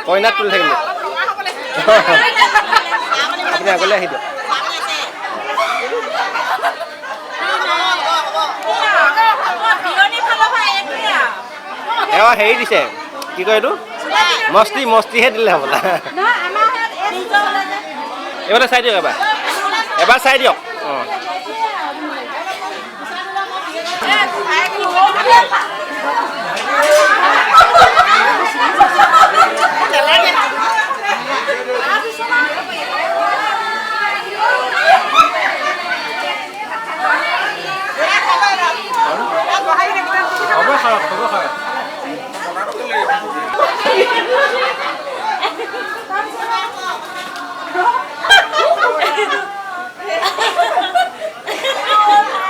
কইনাত তুলি থাকিব আপুনি আগলৈ আহি দিয়ক এওঁ হেৰি দিছে কি কয় এইটো মস্তিহে দিলে হ'বলা এইফালে চাই দিয়ক এবাৰ চাই দিয়ক অঁ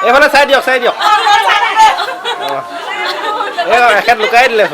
এইফালে চাই দিয়ক এখেত লুকাই দিলে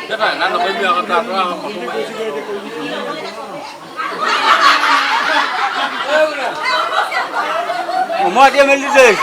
Rất là nó bây giờ tập ra Một dia mình đi rồi.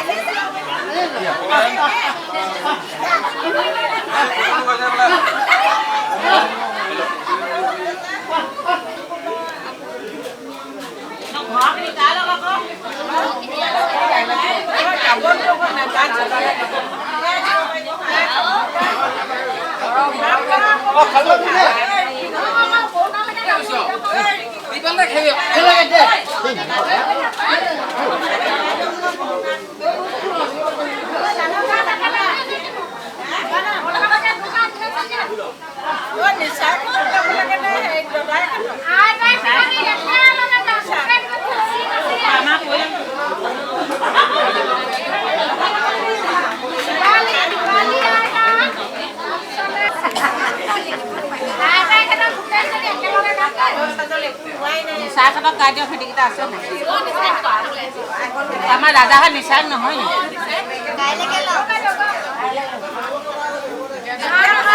Nisa ka bang kadyo hindi kita aso? Tama dadahan nisa no hoy.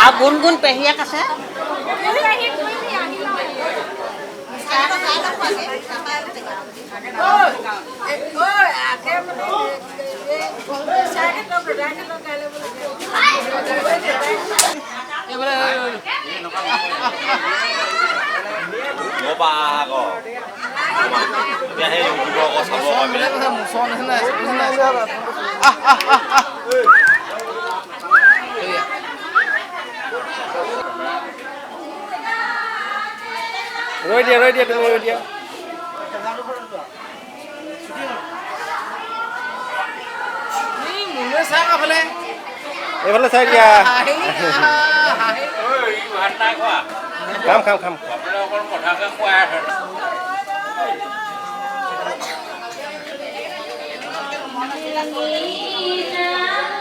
Ah gun-gun pehiya kasi? Mo pa ako. Biyahe yung ibo ko sa buko kami. Rồi dia, tunggu dia. Ini mulai saya boleh. Vậy là sao dia? Ôi, hắn tay quá. Không. Đâu con một thằng cái khoa rồi. Hãy subscribe cho kênh Ghiền Mì Gõ để không bỏ lỡ những video hấp dẫn.